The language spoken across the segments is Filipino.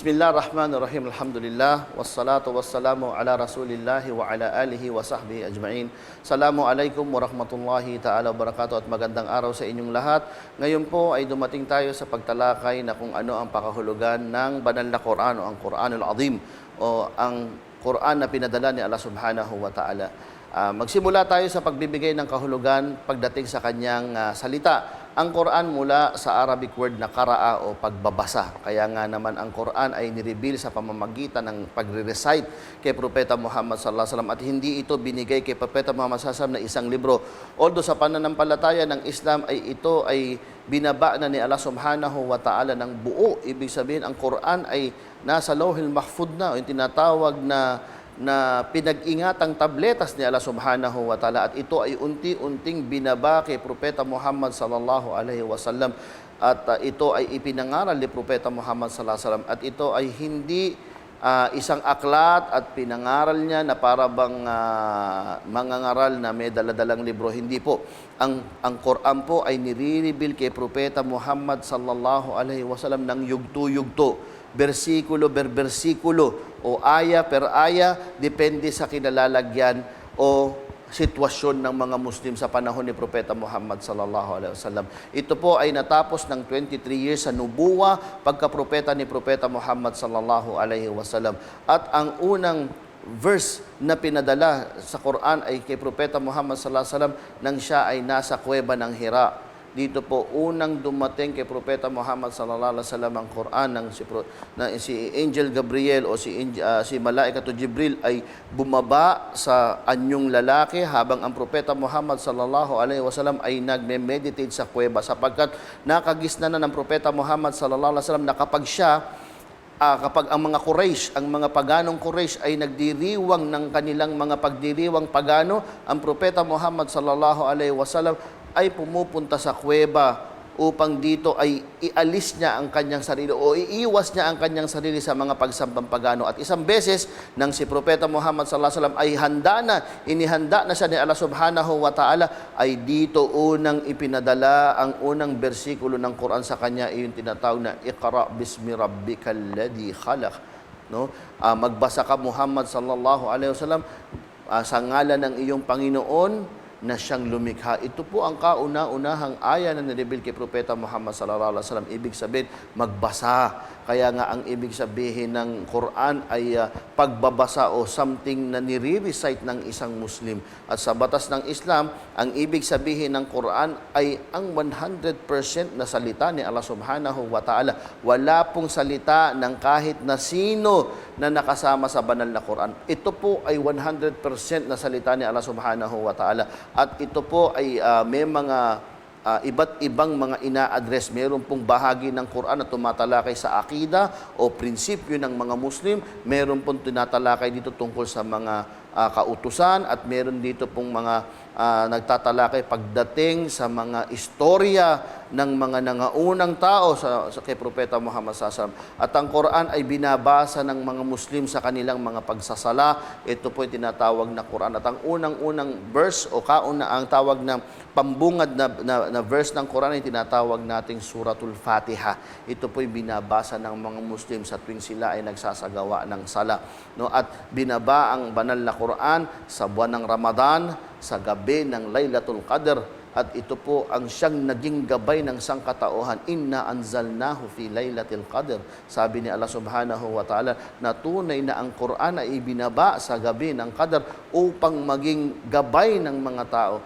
Bismillahirrahmanirrahim. Alhamdulillah. Wassalatu wassalamu ala rasulillahi wa ala alihi wa sahbihi ajma'in. Assalamualaikum warahmatullahi ta'ala wabarakatuh at magandang araw sa inyong lahat. Ngayon po ay dumating tayo sa pagtalakay na kung ano ang pakahulugan ng banal na Quran o ang Quranul Azim o ang Quran na pinadala ni Allah subhanahu wa ta'ala. Magsimula tayo sa pagbibigay ng kahulugan pagdating sa kanyang salita. Ang Quran mula sa Arabic word na qara'a o pagbabasa. Kaya nga naman ang Quran ay nireveal sa pamamagitan ng pagre-recite kay Propeta Muhammad sallallahu alaihi wasallam at hindi ito binigay kay Propeta Muhammad sallallahu alaihi wasallam na isang libro. Although sa pananampalataya ng Islam ay ito ay binaba na ni Allah subhanahu wa ta'ala ng buo. Ibig sabihin ang Quran ay nasa Lawhil Mahfud na o yung tinatawag na pinag-ingatang tabletas ni Allah subhanahu wa ta'ala at ito ay unti-unting binaba kay Propeta Muhammad sallallahu alaihi wasallam at ito ay ipinangaral ni Propeta Muhammad sallallahu alaihi wasallam at ito ay hindi isang aklat at pinangaral niya na para bang mangangaral na may daladalang libro. Hindi po. Ang Quran po ay nire-reveal kay Propeta Muhammad sallallahu alaihi wasallam ng yugto-yugto, bersikulo per bersikulo o aya per aya, depende sa kinalalagyan o sitwasyon ng mga Muslim sa panahon ni Propeta Muhammad sallallahu alaihi wasallam. Ito po ay natapos ng 23 years sa nubuwa pagkapropeta ni Propeta Muhammad sallallahu alaihi wasallam. At ang unang verse na pinadala sa Quran ay kay Propeta Muhammad sallallahu alaihi wasallam nang siya ay nasa kuweba ng Hira. Dito po unang dumating kay Propeta Muhammad sallallahu alaihi wasallam ang Quran ng si Angel Gabriel o si Malaikato Jibril ay bumaba sa anyong lalaki habang ang Propeta Muhammad sallallahu alaihi wasallam ay nagme-meditate sa kuweba sapagkat nakagisna na ng Propeta Muhammad sallallahu alaihi wasallam na kapag ang mga Quraysh, ang mga paganong Quraysh ay nagdiriwang ng kanilang mga pagdiriwang pagano, ang Propeta Muhammad sallallahu alaihi wasallam ay pumupunta sa kuweba upang dito ay ialis niya ang kanyang sarili o iiwas niya ang kanyang sarili sa mga pagsambang pagano. At isang beses nang si Propeta Muhammad sallallahu alaihi wasallam ay inihanda na siya ni Allah subhanahu wa ta'ala, ay dito unang ipinadala ang unang bersikulo ng Quran sa kanya, yung tinatawag na Iqra bismi rabbikal ladzi khalaq. No? Magbasa ka Muhammad sallallahu alaihi wasallam sa ngalan ng iyong Panginoon na siyang lumikha. Ito po ang kauna-unahang aya na nireveal kay Propeta Muhammad sallallahu alaihi wasallam. Ibig sabihin, magbasa. Kaya nga ang ibig sabihin ng Quran ay pagbabasa o something na nire-recite ng isang Muslim. At sa batas ng Islam, ang ibig sabihin ng Quran ay ang 100% na salita ni Allah subhanahu wa ta'ala. Wala pong salita ng kahit na sino na nakasama sa banal na Quran. Ito po ay 100% na salita ni Allah subhanahu wa ta'ala. At ito po ay may mga iba't ibang mga ina-address. Meron pong bahagi ng Quran na tumatalakay sa akida o prinsipyo ng mga Muslim. Meron pong tinatalakay dito tungkol sa mga kautusan at meron dito pong mga nagtatalakay pagdating sa mga istorya ng mga nangaunang tao sa kay Propeta Muhammad sallallahu alaihi wasallam. At ang Quran ay binabasa ng mga Muslim sa kanilang mga pagsasala. Ito po ay tinatawag na Quran. At ang unang-unang verse o ang tawag na pambungad na verse ng Quran ay tinatawag nating Suratul Fatiha. Ito po ay binabasa ng mga Muslim sa tuwing sila ay nagsasagawa ng sala. No? At binaba ang banal na Quran sa buwan ng Ramadan, sa gabi ng Laylatul Qadr. At ito po ang siyang naging gabay ng sangkatauhan. Inna anzalnahu fi Laylatil Qadr. Sabi ni Allah subhanahu wa ta'ala na tunay na ang Quran ay ibinaba sa gabi ng Qadr upang maging gabay ng mga tao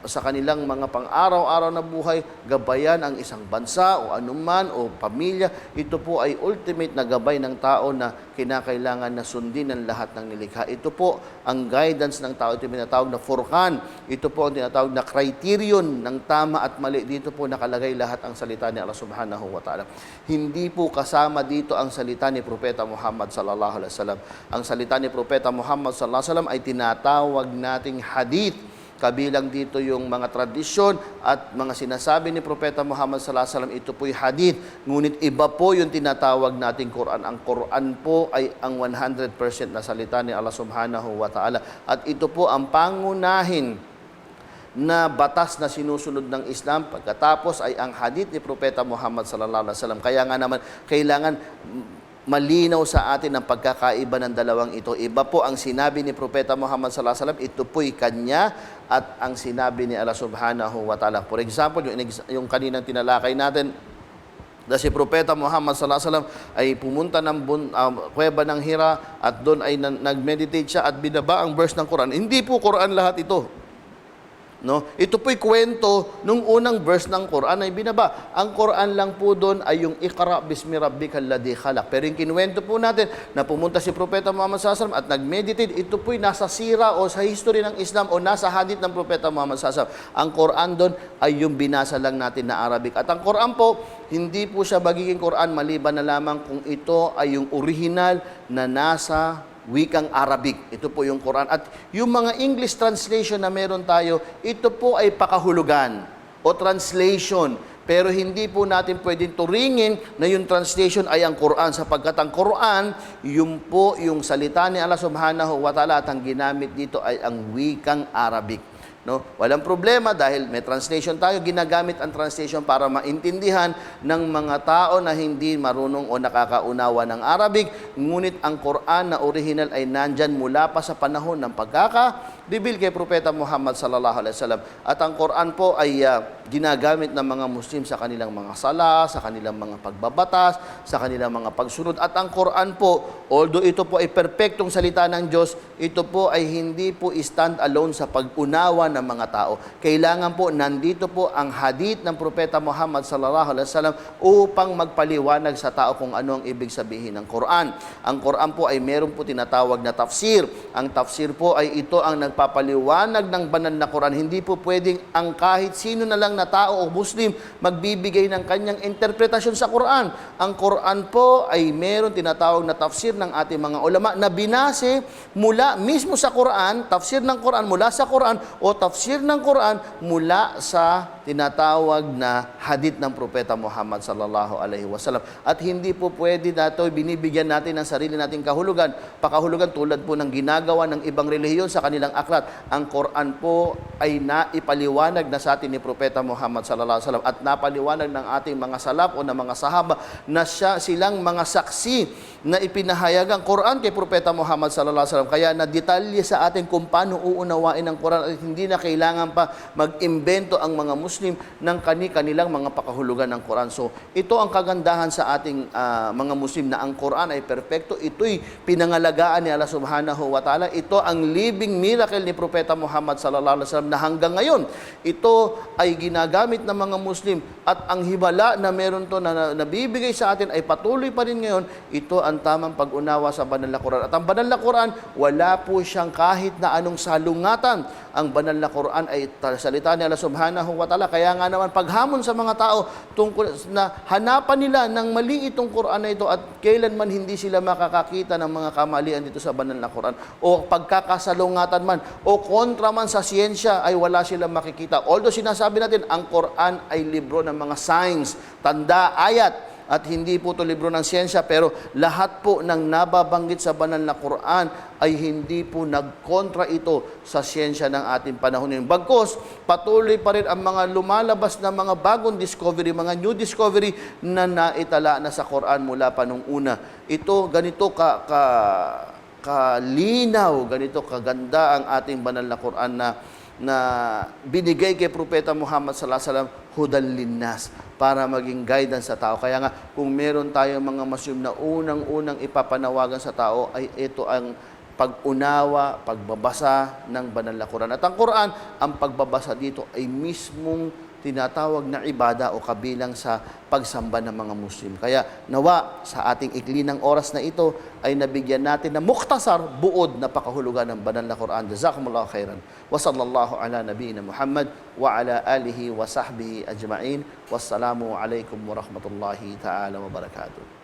sa kanilang mga pang-araw-araw na buhay, gabayan ang isang bansa o anuman o pamilya. Ito po ay ultimate na gabay ng tao na kinakailangan na sundin ng lahat ng nilikha. Ito po ang guidance ng tao. Ito yung tinatawag na Furqan. Ito po ang tinatawag na criterion ng tama at mali. Dito po nakalagay lahat ang salita ni Allah subhanahu wa ta'ala. Hindi po kasama dito ang salita ni Propeta Muhammad sallallahu alaihi wasallam. Ang salita ni Propeta Muhammad sallallahu alaihi wasallam ay tinatawag nating hadith. kabilang dito yung mga tradisyon at mga sinasabi ni Propeta Muhammad sallallahu alaihi wasallam, ito po'y hadith. Ngunit iba po yung tinatawag nating Quran. Ang Quran po ay ang 100% na salita ni Allah subhanahu wa ta'ala. At ito po ang pangunahin na batas na sinusunod ng Islam, pagkatapos ay ang hadith ni Propeta Muhammad sallallahu alaihi wasallam. Kaya nga naman kailangan malinaw sa atin ang pagkakaiba ng dalawang ito. Iba po ang sinabi ni Propeta Muhammad sallallahu alaihi wasallam, ito po'y kanya, at ang sinabi ni Allah subhanahu wa ta'ala. For example, yung kaninang tinalakay natin, na si Propeta Muhammad sallallahu alaihi wasallam ay pumunta ng kuweba ng Hira at doon ay nag-meditate siya at binaba ang verse ng Quran. Hindi po Quran lahat ito. No? Ito po'y kwento nung unang verse ng Quran ay binaba. Ang Quran lang po doon ay yung Iqra bismi rabbikal ladzi khalaq. Pero yung kinuwento po natin na pumunta si Propeta Muhammad sallallahu alaihi wasallam at nag-meditate, ito po'y nasa sira o sa history ng Islam o nasa hadith ng Propeta Muhammad sallallahu alaihi wasallam. Ang Quran doon ay yung binasa lang natin na Arabic. At ang Quran po, hindi po siya magiging Quran maliban na lamang kung ito ay yung original na nasa wikang Arabic. Ito po yung Quran. At yung mga English translation na meron tayo, ito po ay pakahulugan o translation. Pero hindi po natin pwedeng turingin na yung translation ay ang Quran, sapagkat ang Quran, yung po yung salita ni Allah subhanahu wa ta'ala at ang ginamit dito ay ang wikang Arabic. No? Walang problema dahil may translation tayo, ginagamit ang translation para maintindihan ng mga tao na hindi marunong o nakakaunawa ng Arabic. Ngunit ang Quran na original ay nandyan mula pa sa panahon ng pagkaka-reveal kay Propeta Muhammad sallallahu alaihi wasallam. At ang Quran po ay ginagamit ng mga Muslim sa kanilang mga sala, sa kanilang mga pagbabatas, sa kanilang mga pagsunod. At ang Quran po, although ito po ay perpektong salita ng Diyos, ito po ay hindi po stand alone sa pag-unawa ng mga tao. Kailangan po, nandito po ang hadith ng Propeta Muhammad sallallahu alaihi wasallam upang magpaliwanag sa tao kung ano ang ibig sabihin ng Quran. Ang Quran po ay meron po tinatawag na tafsir. Ang tafsir po ay ito ang nagpapaliwanag ng banal na Quran. Hindi po pwedeng ang kahit sino na lang na tao o Muslim magbibigay ng kanyang interpretasyon sa Quran. Ang Quran po ay meron tinatawag na tafsir ng ating mga ulama na binase mula mismo sa Quran, tafsir ng Quran mula sa Quran o tafsir ng Quran mula sa tinatawag na hadith ng Propeta Muhammad sallallahu alaihi wasallam. At hindi po pwede nato binibigyan natin ng sarili nating pakahulugan tulad po ng ginagawa ng ibang relihiyon sa kanilang aklat. Ang Quran po ay naipaliwanag na sa atin ni Propeta Muhammad sallallahu alaihi wasallam at napaliwanag ng ating mga salaf o ng mga sahaba na silang mga saksi na ipinahayag ang Quran kay Propeta Muhammad sallallahu alaihi wasallam. Kaya na detalye sa atin kung paano uunawain ang Quran at hindi na kailangan pa mag-imbento ang mga Muslim ng kanilang mga pakahulugan ng Quran. So, ito ang kagandahan sa ating mga Muslim na ang Quran ay perpekto. Ito'y pinangalagaan ni Allah subhanahu wa ta'ala. Ito ang living miracle ni Propeta Muhammad sallallahu alaihi wasallam na hanggang ngayon, ito ay ginagamit ng mga Muslim at ang hibala na meron to na nabibigay sa atin ay patuloy pa rin ngayon. Ito ang tamang pag-unawa sa banal na Quran. At ang banal na Quran, wala po siyang kahit na anong salungatan. Ang banal na Quran ay salita ni Allah subhanahu wa ta'ala. Kaya nga naman paghamon sa mga tao tungkol na hanapan nila ng mali itong Quran na ito at kailanman hindi sila makakakita ng mga kamalian dito sa banal na Quran o pagkakasalungatan man o kontra man sa siyensya ay wala silang makikita. Although sinasabi natin ang Quran ay libro ng mga signs, tanda, ayat, at hindi po ito libro ng siyensya, pero lahat po ng nababanggit sa banal na Quran ay hindi po nagkontra ito sa siyensya ng ating panahon ngayon. Bagkus, patuloy pa rin ang mga lumalabas na mga bagong discovery, mga new discovery na naitala na sa Quran mula pa nung una. Ito, ganito kalinaw, ganito kaganda ang ating banal na Quran na binigay kay Propeta Muhammad sallallahu alaihi wasallam, hudan linnas, para maging guidance sa tao. Kaya nga, kung meron tayong mga Muslim na unang-unang ipapanawagan sa tao, ay ito ang pag-unawa, pagbabasa ng banal na Quran. At ang Quran, ang pagbabasa dito ay mismong tinatawag na ibada o kabilang sa pagsamba ng mga Muslim. Kaya nawa sa ating ikli ng oras na ito ay nabigyan natin na mukhtasar, buod na pakahulugan ng banal na Quran. Jazakumullahu khairan. Wa sallallahu ala nabiyina Muhammad wa ala alihi wa sahbihi ajma'in. Wassalamu alaikum warahmatullahi ta'ala wabarakatuh.